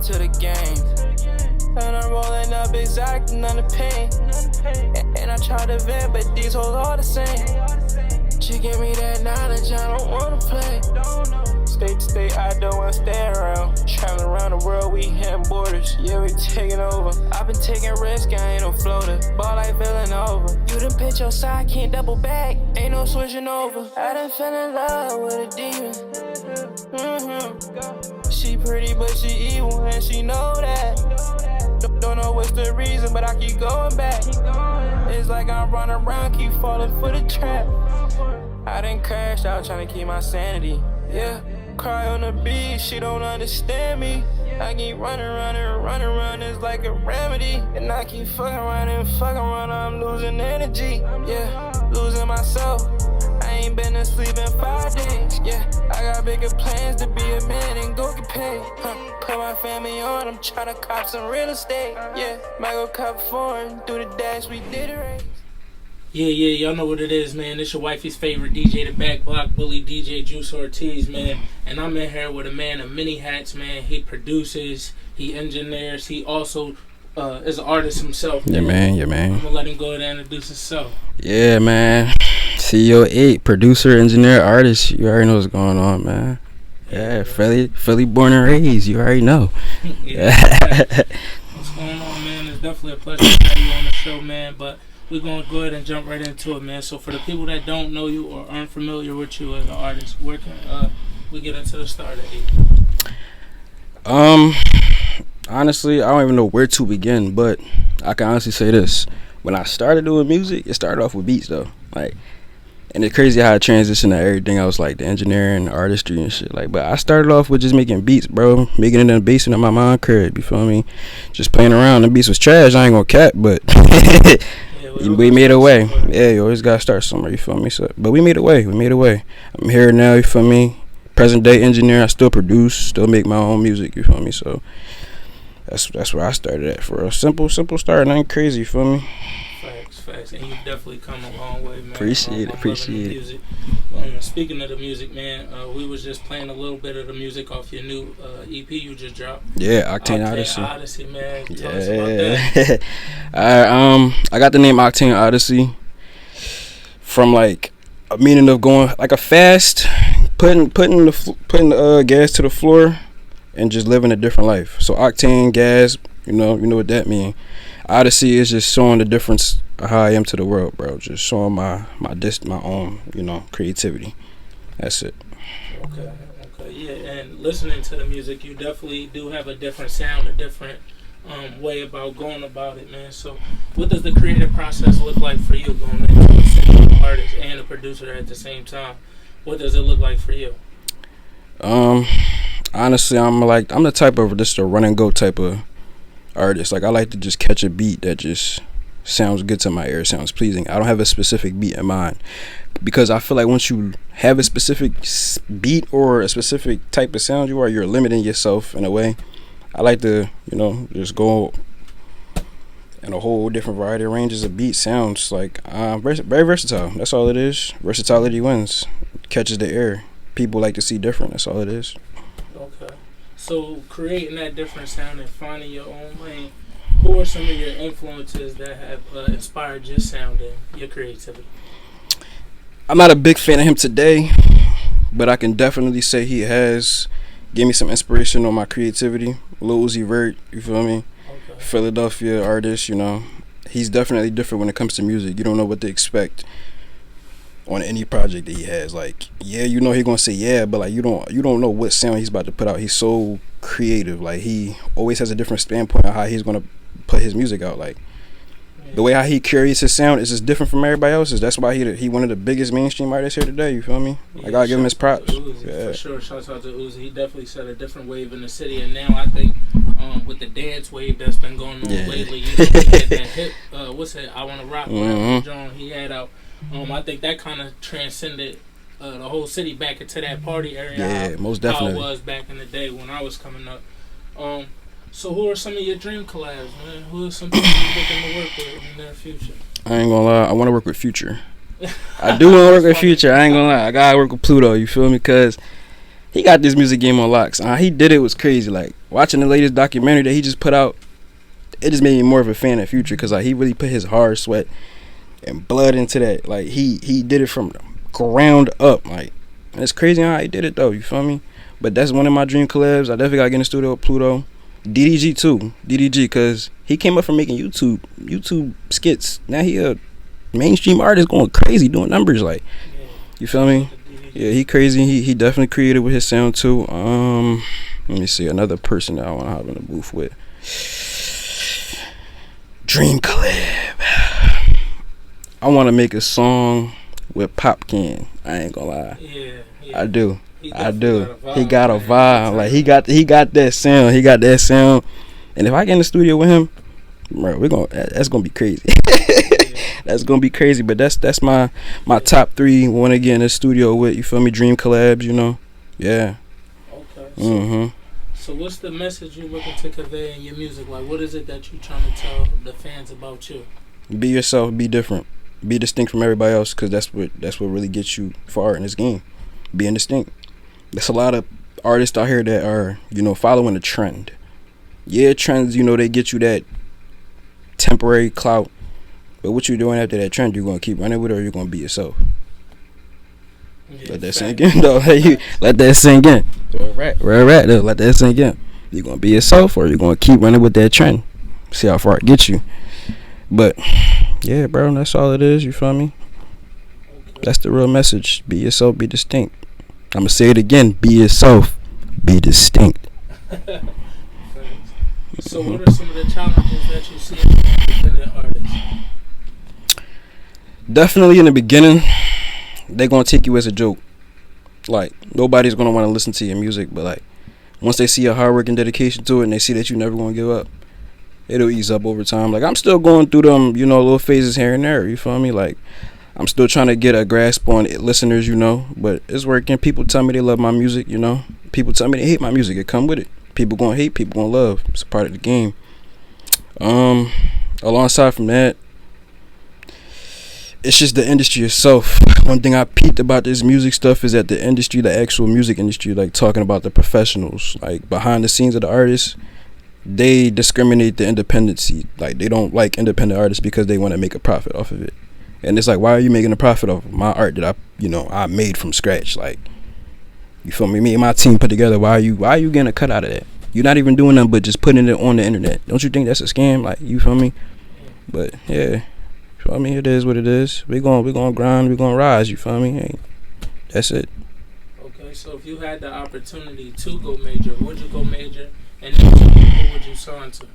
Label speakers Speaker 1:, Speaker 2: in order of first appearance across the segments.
Speaker 1: to the game. And I'm rolling up exotic, none of pain. And I try to vent, but these hoes all the same. She give me that knowledge, I don't wanna play. State to state, I don't wanna stay around. Traveling around the world, we hitting borders. Yeah, we taking over. I've been taking risks, I ain't no floater. Ball like Villanova. You done pitch your side, can't double back. Ain't no switching over. I done fell in love with a demon. She pretty, but she evil, and she know that. Don't know what's the reason, but I keep going back. It's like I'm running around, keep falling for the trap. I done crashed out trying to keep my sanity. Yeah, cry on the beach, she don't understand me. I keep running, it's like a remedy. And I keep fucking around, I'm losing energy. Yeah, losing myself. I ain't been asleep in 5 days. Yeah, I got bigger plans to be a man and go get paid. Put my family on, I'm tryna cop some real estate. Yeah, might go cop foreign, do the dash, we did it right.
Speaker 2: Yeah, y'all know what it is, man. It's your wifey's favorite DJ, the Back Block Bully, DJ Juice Ortiz, man. And I'm in here with a man of many hats, man. He produces, he engineers, he also is an artist himself. Man.
Speaker 3: Yeah, man.
Speaker 2: I'm gonna let him go ahead and introduce himself.
Speaker 3: Yeah, man. CEO 8, producer, engineer, artist. You already know what's going on, man. Yeah, Philly born and raised. You already know.
Speaker 2: What's going on, man? It's definitely a pleasure to have you on the show, man. But we're going to go ahead and jump right into it, man. So for the people that don't know you or aren't familiar with you as an artist, where can we get into the start of it?
Speaker 3: Honestly, I don't even know where to begin, but I can honestly say this. When I started doing music, it started off with beats, though. Like, and it's crazy how I transitioned to everything else, like the engineering, the artistry and shit. Like, but I started off with just making beats, bro. Making it in the basement of my mom's crib, you feel me? Just playing around. The beats was trash, I ain't gonna cap, but we made a way. Yeah, you always gotta start somewhere, you feel me? So, but we made a way. I'm here now, you feel me? Present day engineer, I still produce, still make my own music, you feel me? So that's where I started at, for a simple start, nothing crazy, you feel me?
Speaker 2: Facts, and you've definitely come a long way, man.
Speaker 3: Appreciate it.
Speaker 2: Speaking of the music, man, we was just playing a little bit of the music off your new EP you just dropped.
Speaker 3: Yeah, Octane Odyssey.
Speaker 2: Odyssey, man.
Speaker 3: Yeah.
Speaker 2: Tell us about that.
Speaker 3: I got the name Octane Odyssey from like a meaning of going like a fast, putting the gas to the floor and just living a different life. So octane, gas, you know what that mean. Odyssey is just showing the difference of how I am to the world, bro. Just showing my own, creativity. That's it.
Speaker 2: Okay, yeah. And listening to the music, you definitely do have a different sound, a different way about going about it, man. So, what does the creative process look like for you, going into a single artist and a producer at the same time? What does it look like for you?
Speaker 3: Honestly, I'm the type of just a run and go type of artist. Like, I like to just catch a beat that just sounds good to my ear, sounds pleasing. I don't have a specific beat in mind, because I feel like once you have a specific beat or a specific type of sound you're limiting yourself in a way. I like to just go in a whole different variety of ranges of beat sounds. Like, very versatile. That's all it is. Versatility wins, catches the ear. People like to see different. That's all it is.
Speaker 2: Okay. So creating that different sound and finding your own lane, who are some of your influences that have inspired your sound and your creativity?
Speaker 3: I'm not a big fan of him today, but I can definitely say he has gave me some inspiration on my creativity. Lil Uzi Vert, you feel me? Okay. Philadelphia artist, he's definitely different when it comes to music. You don't know what to expect on any project that he has. Like, yeah, he's gonna say yeah, but like you don't know what sound he's about to put out. He's so creative. Like, he always has a different standpoint on how he's gonna put his music out. Like, the way how he carries his sound is just different from everybody else's. That's why he one of the biggest mainstream artists here today. You feel me? I gotta give him his props.
Speaker 2: For sure, shouts out to Uzi. He definitely set a different wave in the city, and now I think with the dance wave that's been going on lately, he had that hip. What's that? I Wanna Rock. John he had out. I think that kind of transcended the whole city back into that party area.
Speaker 3: Yeah, most definitely.
Speaker 2: How it was back in the day when I was coming up. So who are some of your dream collabs, man? Who are some people you're looking to work with in the near future?
Speaker 3: I ain't gonna lie, I want to work with Future. I do want to work with Future. I ain't gonna lie, I gotta work with Pluto. You feel me? Cause he got this music game on locks. He did it was crazy. Like, watching the latest documentary that he just put out, it just made me more of a fan of Future because like he really put his hard sweat and blood into that. Like he did it from the ground up. Like, and it's crazy how he did it though. You feel me? But that's one of my dream collabs. I definitely gotta get in the studio with Pluto. DDG too. DDG because he came up from making YouTube skits. Now he a mainstream artist going crazy doing numbers. Like, you feel me? Yeah, he crazy. He definitely created with his sound too. Let me see another person that I want to have in the booth with. Dream collab. I want to make a song with Popcan. I ain't gonna lie.
Speaker 2: Yeah.
Speaker 3: I do. He got a vibe.
Speaker 2: Man.
Speaker 3: Like he got that sound. He got that sound. And if I get in the studio with him, bro, that's gonna be crazy. That's gonna be crazy. But that's my top 3. Want to get in the studio with, you feel me? Dream collabs, you know. Yeah.
Speaker 2: Okay. So what's the message you looking to convey in your music? Like, what is it that you trying to tell the fans about you?
Speaker 3: Be yourself. Be different. Be distinct from everybody else, because that's what really gets you far in this game. Being distinct. There's a lot of artists out here that are, you know, following a trend. Yeah, trends, you know, they get you that temporary clout. But what you doing after that trend, you're going to keep running with it, or you're going to be yourself. Yeah, let that sink in, though. Let that sink in. Right, though. Let that sink in. You're going to be yourself, or you're going to keep running with that trend. See how far it gets you. But, yeah, bro, that's all it is. You feel me? Okay. That's the real message. Be yourself, be distinct. I'm going to say it again. Be yourself, be distinct.
Speaker 2: So what are some of the challenges that you see in independent artists?
Speaker 3: Definitely in the beginning, they're going to take you as a joke. Like, nobody's going to want to listen to your music, but like, once they see your hard work and dedication to it and they see that you're never going to give up, it'll ease up over time. Like, I'm still going through them, you know, little phases here and there, you feel me? Like, I'm still trying to get a grasp on it, listeners, you know, but it's working. People tell me they love my music, you know. People tell me they hate my music. It come with it. People gonna hate, people gonna love. It's a part of the game. Alongside from that, it's just the industry itself. One thing I peeped about this music stuff is that the industry, the actual music industry, like talking about the professionals, like behind the scenes of the artists, they discriminate the independency. Like, they don't like independent artists because they want to make a profit off of it. And it's like, why are you making a profit off of my art that I made from scratch? Like, you feel me? Me and my team put together. Why are you getting a cut out of that? You're not even doing nothing but just putting it on the internet. Don't you think that's a scam? Like, you feel me? But yeah, you feel me? It is what it is. We gonna grind. We gonna rise. You feel me? Hey, that's it.
Speaker 2: Okay, so if you had the opportunity to go major, would you go major? And who would you sign to?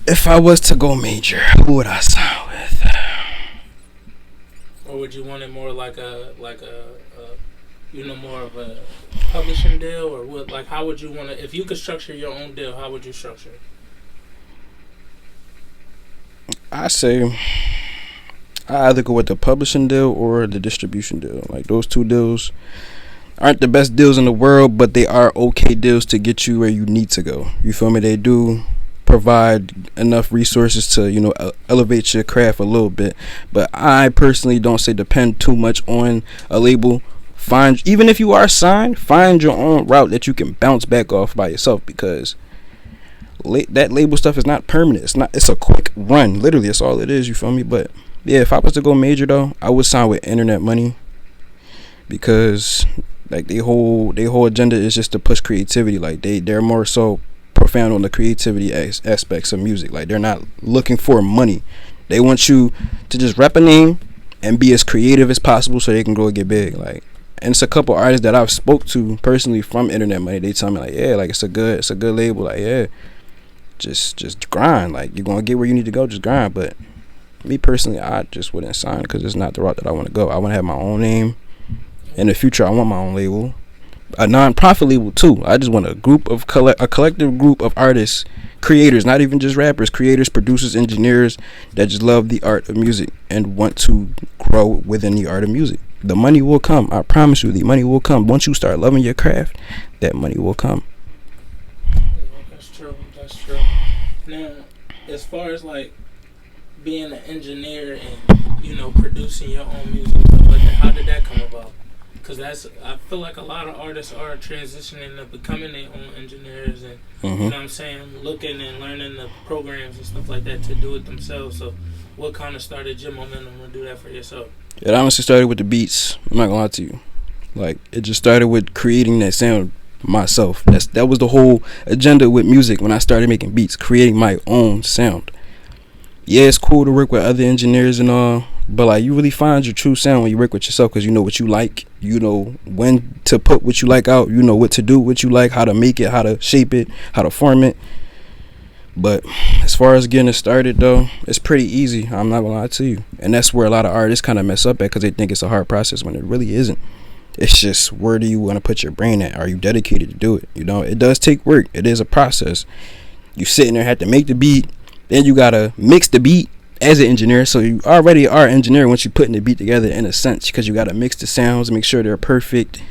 Speaker 3: If I was to go major, who would I sign with?
Speaker 2: Or would you want it more like a more of a publishing deal, or what? Like, how would you want to? If you could structure your own deal, how would you structure it?
Speaker 3: I say I either go with the publishing deal or the distribution deal. Like, those two deals aren't the best deals in the world, but they are okay deals to get you where you need to go. You feel me? They do provide enough resources to, you know, elevate your craft a little bit. But I personally don't say depend too much on a label. Even if you are signed, find your own route that you can bounce back off by yourself, because that label stuff is not permanent. It's a quick run. Literally, that's all it is. You feel me? But yeah, if I was to go major though, I would sign with Internet Money, because like their whole agenda is just to push creativity. Like, they're more so profound on the creativity aspects of music. Like, they're not looking for money. They want you to just rep a name and be as creative as possible so they can go and get big. Like, and it's a couple artists that I've spoke to personally from Internet Money. They tell me like, yeah, like it's a good label. Like, yeah, just grind. Like, you're gonna get where you need to go. Just grind. But me personally, I just wouldn't sign, because it's not the route that I want to go. I want to have my own name. In the future, I want my own label, a non-profit label too. I just want a collective group of artists, creators, not even just rappers, creators, producers, engineers that just love the art of music and want to grow within the art of music. The money will come. I promise you, the money will come. Once you start loving your craft, that money will come.
Speaker 2: Yeah, that's true. Now, as far as like being an engineer and, you know, producing your own music and stuff like that, how did that come about? Because I feel like a lot of artists are transitioning to becoming their own engineers and, you know what I'm saying, looking and learning the programs and stuff like that to do it themselves. So what kind of started your momentum to do that for yourself?
Speaker 3: It honestly started with the beats. I'm not gonna lie to you. Like, it just started with creating that sound myself. That was the whole agenda with music when I started making beats, creating my own sound. Yeah, it's cool to work with other engineers and all, but like, you really find your true sound when you work with yourself, because you know what you like, you know when to put what you like out, you know what to do, what you like, how to make it, how to shape it, how to form it. But as far as getting it started though, it's pretty easy. I'm not gonna lie to you, and that's where a lot of artists kind of mess up at, because they think it's a hard process when it really isn't. It's just, where do you want to put your brain at? Are you dedicated to do it? You know, it does take work. It is a process. You sitting there, have to make the beat, then you gotta mix the beat as an engineer. So you already are an engineer once you're putting the beat together, in a sense, because you gotta mix the sounds, make sure they're perfect.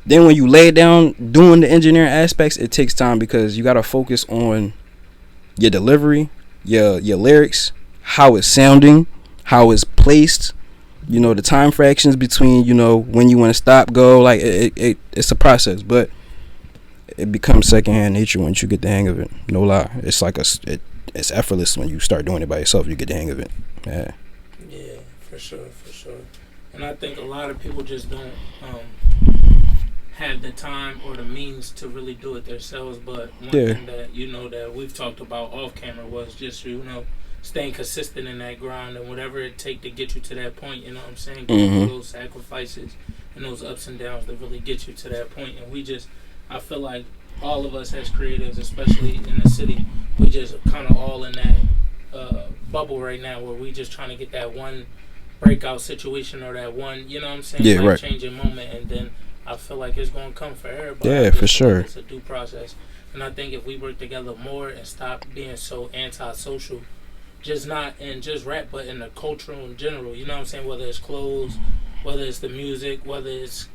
Speaker 3: Then when you lay down doing the engineering aspects, it takes time, because you gotta focus on your delivery, your lyrics, how it's sounding, how it's placed, you know, the time fractions between, you know, when you want to stop, go, like it's a process, but it becomes secondhand nature once you get the hang of it. No lie, it's like it's effortless when you start doing it by yourself. You get the hang of it. Yeah,
Speaker 2: for sure. And I think a lot of people just don't have the time or the means to really do it themselves. But one thing that, you know, that we've talked about off camera was just, you know, staying consistent in that grind and whatever it take to get you to that point. You know what I'm saying? Going through those sacrifices and those ups and downs that really get you to that point. And I feel like all of us as creatives, especially in the city, we just kind of all in that bubble right now, where we just trying to get that one breakout situation or that one, you know what I'm saying, life-changing moment. And then I feel like it's going to come for everybody.
Speaker 3: Yeah, for sure.
Speaker 2: It's a due process. And I think if we work together more and stop being so antisocial, just not in just rap, but in the culture in general, you know what I'm saying, whether it's clothes, whether it's the music, whether it's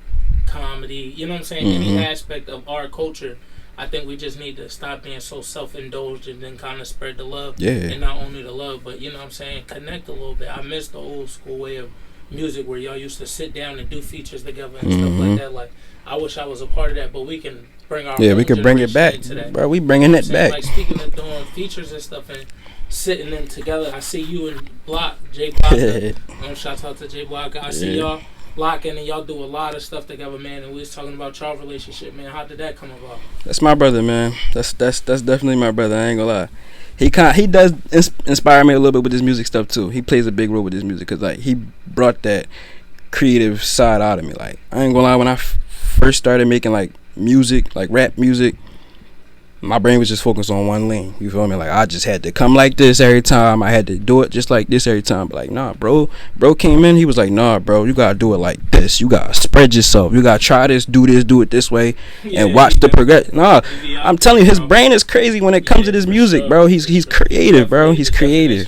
Speaker 2: comedy, you know what I'm saying, any aspect of our culture, I think we just need to stop being so self-indulged and then kind of spread the love. And not only the love, but, you know what I'm saying, connect a little bit. I miss the old school way of music where y'all used to sit down and do features together and stuff like that. Like, I wish I was a part of that, but we can bring our own
Speaker 3: we can bring it back, bro. We bringing it back.
Speaker 2: Like, speaking of doing features and stuff and sitting them together, I see you and Block, Jay Block. Shout out to Jay Block. I see y'all locking and y'all do a lot of stuff together, man. And we was talking about y'all relationship, man. How did that come about?
Speaker 3: That's my brother, man. That's definitely my brother. I ain't gonna lie. He does inspire me a little bit with his music stuff too. He plays a big role with his music, because like, he brought that creative side out of me. Like, I ain't gonna lie, when I first started making like music, like rap music, my brain was just focused on one lane. You feel me? Like, I just had to come like this every time. I had to do it just like this every time. But like, nah, bro came in. He was like, nah, bro, you gotta do it like this. You gotta spread yourself. You gotta try this, do it this way, and watch the progress. Nah, I'm telling you, his brain is crazy when it comes to this music, bro. He's creative, bro. He's creative.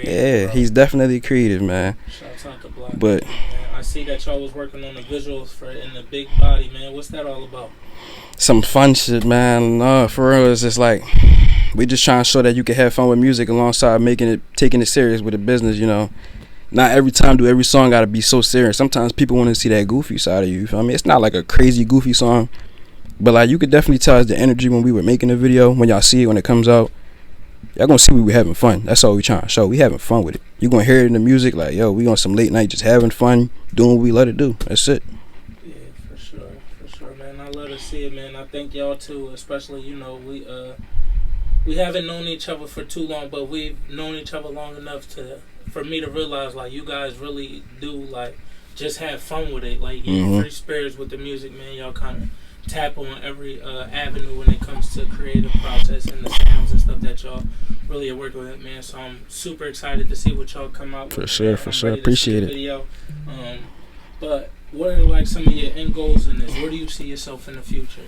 Speaker 3: Yeah, he's definitely creative, man.
Speaker 2: Shout out to Block.
Speaker 3: But
Speaker 2: I see that y'all was working on the visuals for In the Big Body, man. What's that all about?
Speaker 3: Some fun shit, man. No, for real, it's just like, we just trying to show that you can have fun with music alongside taking it serious with the business, you know. Not every time do every song gotta be so serious. Sometimes people want to see that goofy side of you. You feel me? It's not like a crazy goofy song, but like, you could definitely tell us the energy when we were making the video. When y'all see it, when it comes out, y'all gonna see we were having fun. That's all we trying to show. We having fun with it. You gonna hear it in the music, like, yo, we on some late night just having fun, doing what we let it do. That's it.
Speaker 2: For sure, man. I love to see it, man. I thank y'all too, especially, you know, we haven't known each other for too long, but we've known each other long enough for me to realize, like, you guys really do, like, just have fun with it. Like, you're free spirits with the music, man. Y'all kind of tap on every avenue when it comes to creative process and the sounds and stuff that y'all really are working with, man. So I'm super excited to see what y'all come out with.
Speaker 3: For sure. Appreciate it.
Speaker 2: Video. But what are like some of your end goals in this? Where do you see yourself in the future?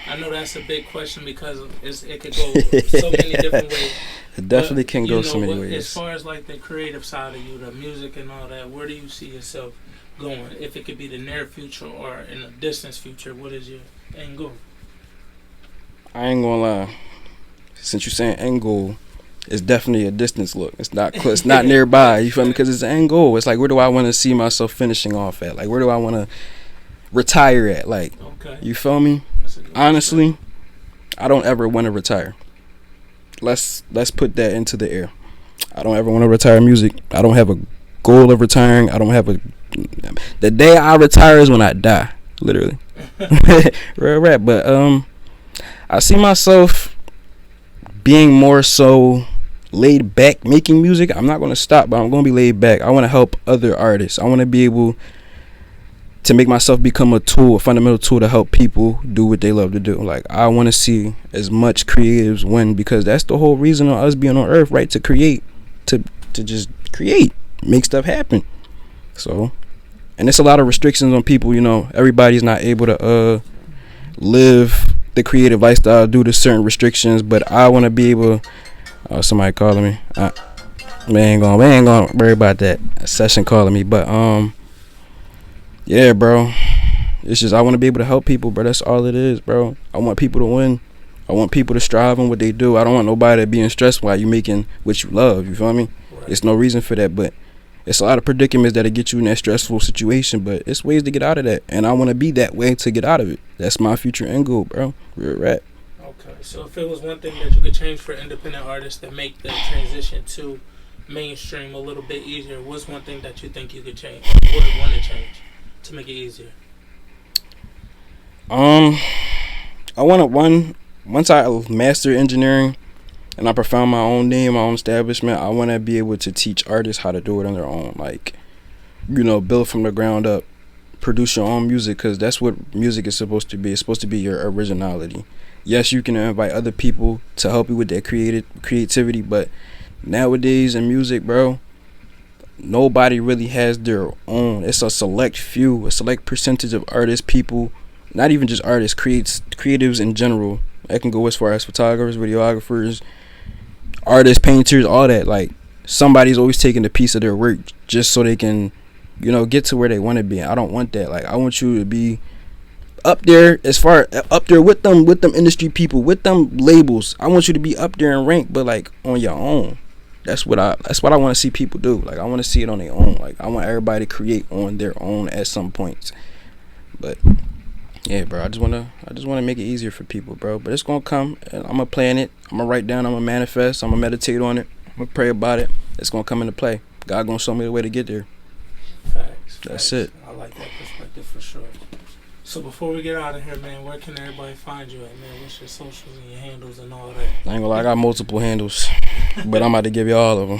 Speaker 2: I know that's a big question because it could go so many different ways.
Speaker 3: It definitely can go so many ways.
Speaker 2: As far as like the creative side of you, the music and all that, where do you see yourself going? If it could be the near future or in the distant future, what is your end goal?
Speaker 3: I ain't gonna lie. since you're saying end goal, it's definitely a distance look. It's not nearby. You feel me? Because it's an end goal. It's like, where do I want to see myself finishing off at? Like, where do I want to retire at? Like, you feel me? Honestly, I don't ever want to retire. Let's put that into the air. I don't ever want to retire music. I don't have a goal of retiring. I don't have a. The day I retire is when I die, literally. Real rap. But I see myself being more so laid back making music. I'm not gonna stop, but I'm gonna be laid back. I want to help other artists. I want to be able to make myself become a tool, a fundamental tool to help people do what they love to do. Like, I want to see as much creatives win, because that's the whole reason of us being on earth, right? To create, to just create, make stuff happen. So, and it's a lot of restrictions on people. You know, everybody's not able to live the creative lifestyle due to certain restrictions. But I want to be able. Somebody calling me. We ain't gonna worry about that. A session calling me, but yeah, bro. It's just I want to be able to help people, bro. That's all it is, bro. I want people to win. I want people to strive in what they do. I don't want nobody being stressed while you making what you love. You feel me? Right. There's no reason for that, but it's a lot of predicaments that'll get you in that stressful situation. But it's ways to get out of that, and I want to be that way to get out of it. That's my future end goal, bro. Real rap.
Speaker 2: Okay, so if it was one thing that you could change for independent artists that make the transition to mainstream a little bit easier, what's one thing that you think you could change, or would want to change to make it easier?
Speaker 3: I want to once I master engineering and I found my own name, my own establishment, I want to be able to teach artists how to do it on their own. Like, you know, build from the ground up, produce your own music, because that's what music is supposed to be. It's supposed to be your originality. Yes, you can invite other people to help you with their creativity, but nowadays in music, bro, nobody really has their own. It's a select few, a select percentage of artists, people, not even just artists, creatives in general. I can go as far as photographers, videographers, artists, painters, all that. Like, somebody's always taking a piece of their work just so they can, you know, get to where they want to be. I don't want that. Like, I want you to be up there, up there with them industry people, with them labels. I want you to be up there in rank, but like on your own. That's what I want to see people do. Like, I want to see it on their own. Like, I want everybody to create on their own at some points. But yeah, bro, I just wanna make it easier for people, bro. But it's gonna come, and I'm gonna plan it. I'm gonna write down. I'm gonna manifest. I'm gonna meditate on it. I'm gonna pray about it. It's gonna come into play. God gonna show me the way to get there.
Speaker 2: Facts.
Speaker 3: That's it.
Speaker 2: I like that perspective for sure. So before we get out of here, man, where can everybody find you at, man? What's your socials and your handles and all that?
Speaker 3: I ain't gonna lie, I got multiple handles, but I'm about to give you all of them.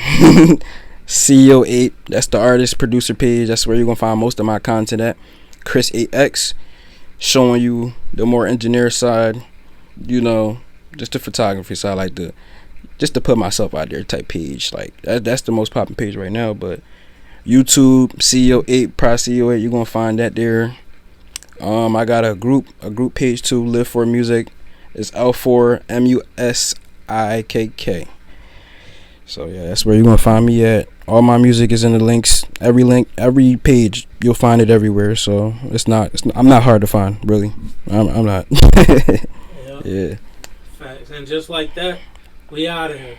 Speaker 3: CEO8, that's the artist producer page. That's where you're gonna find most of my content at. Chris8X, showing you the more engineer side, you know, just the photography side, like just to put myself out there type page. Like, that's the most popping page right now. But YouTube, CEO8, Pro CEO8, you're gonna find that there. I got a group page too, Live for Music. It's L4MUSIKK. So yeah, that's where you're gonna find me at. All my music is in the links. Every page, you'll find it everywhere. So I'm not hard to find, really. I'm not.
Speaker 2: Yep.
Speaker 3: Yeah.
Speaker 2: Facts. And just like that, we out of here.